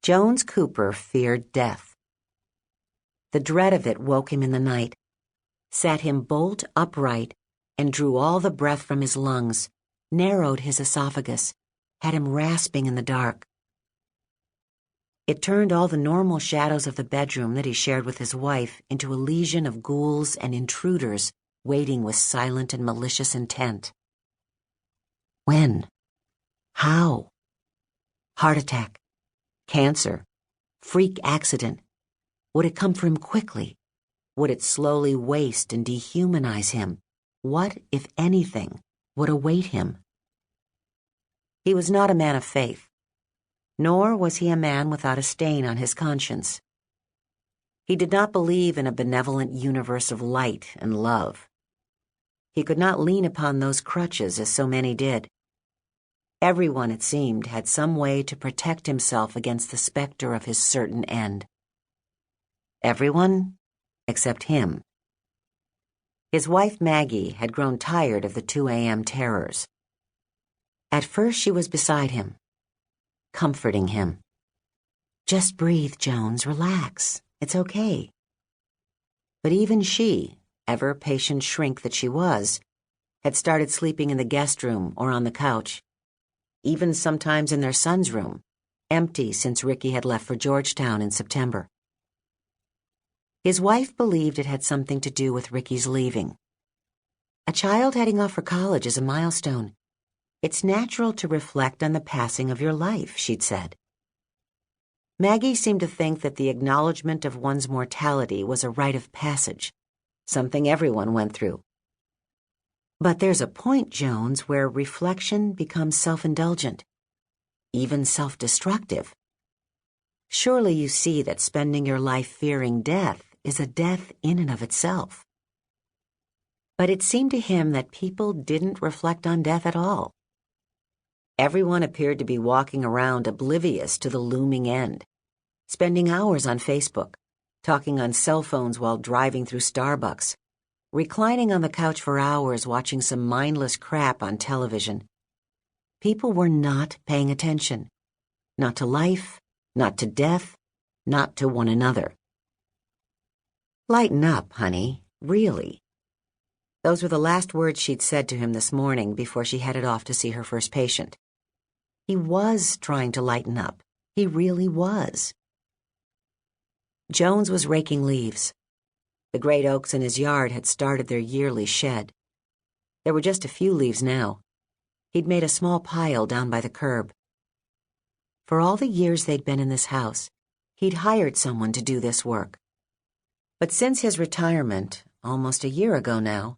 Jones Cooper feared death. The dread of it woke him in the night, sat him bolt upright, and drew all the breath from his lungs, narrowed his esophagus, had him rasping in the dark. It turned all the normal shadows of the bedroom that he shared with his wife into a legion of ghouls and intruders waiting with silent and malicious intent. When? How? Heart attack? Cancer? Freak accident? Would it come for him quickly? Would it slowly waste and dehumanize him? What, if anything, would await him? He was not a man of faith, nor was he a man without a stain on his conscience. He did not believe in a benevolent universe of light and love. He could not lean upon those crutches as so many did. Everyone, it seemed, had some way to protect himself against the specter of his certain end. Everyone except him. His wife Maggie had grown tired of the 2 a.m. terrors. At first she was beside him, comforting him. Just breathe, Jones, relax. It's okay. But even she, ever patient shrink that she was, had started sleeping in the guest room or on the couch, even sometimes in their son's room, empty since Ricky had left for Georgetown in September. His wife believed it had something to do with Ricky's leaving. A child heading off for college is a milestone. It's natural to reflect on the passing of your life, she'd said. Maggie seemed to think that the acknowledgement of one's mortality was a rite of passage, something everyone went through. But there's a point, Jones, where reflection becomes self-indulgent, even self-destructive. Surely you see that spending your life fearing death is a death in and of itself. But it seemed to him that people didn't reflect on death at all. Everyone appeared to be walking around oblivious to the looming end, spending hours on Facebook, talking on cell phones while driving through Starbucks, reclining on the couch for hours watching some mindless crap on television. People were not paying attention. Not to life, not to death, not to one another. Lighten up, honey, really. Those were the last words she'd said to him this morning before she headed off to see her first patient. He was trying to lighten up. He really was. Jones was raking leaves. The great oaks in his yard had started their yearly shed. There were just a few leaves now. He'd made a small pile down by the curb. For all the years they'd been in this house, he'd hired someone to do this work. But since his retirement, almost a year ago now,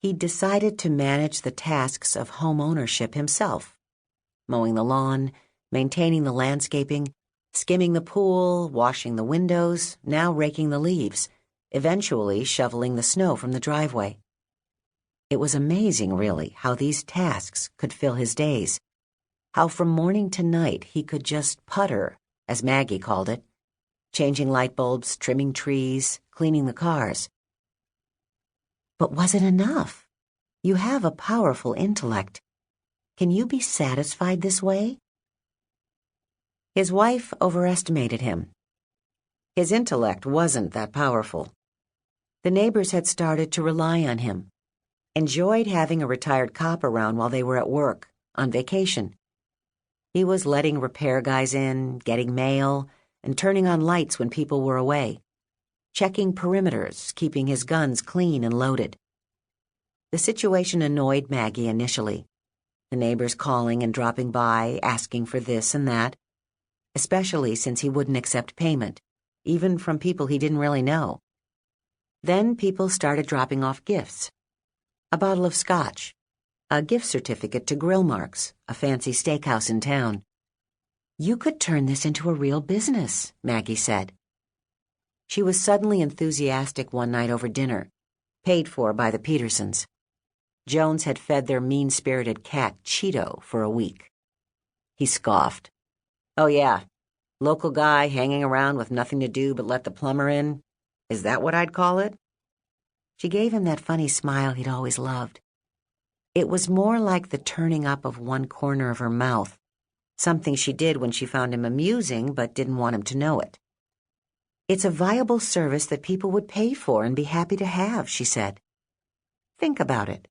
he'd decided to manage the tasks of home ownership himself. Mowing the lawn, maintaining the landscaping, skimming the pool, washing the windows, now raking the leaves, eventually shoveling the snow from the driveway. It was amazing, really, how these tasks could fill his days, how from morning to night he could just putter, as Maggie called it, changing light bulbs, trimming trees, cleaning the cars. But was it enough? You have a powerful intellect. Can you be satisfied this way? His wife overestimated him. His intellect wasn't that powerful. The neighbors had started to rely on him, enjoyed having a retired cop around while they were at work, on vacation. He was letting repair guys in, getting mail, and turning on lights when people were away, checking perimeters, keeping his guns clean and loaded. The situation annoyed Maggie initially. The neighbors calling and dropping by, asking for this and that, especially since he wouldn't accept payment, even from people he didn't really know. Then people started dropping off gifts. A bottle of scotch, a gift certificate to Grill Marks, a fancy steakhouse in town. You could turn this into a real business, Maggie said. She was suddenly enthusiastic one night over dinner, paid for by the Petersons. Jones had fed their mean-spirited cat Cheeto for a week. He scoffed. Oh yeah, local guy hanging around with nothing to do but let the plumber in? Is that what I'd call it? She gave him that funny smile he'd always loved. It was more like the turning up of one corner of her mouth, something she did when she found him amusing but didn't want him to know it. "It's a viable service that people would pay for and be happy to have," she said. "Think about it.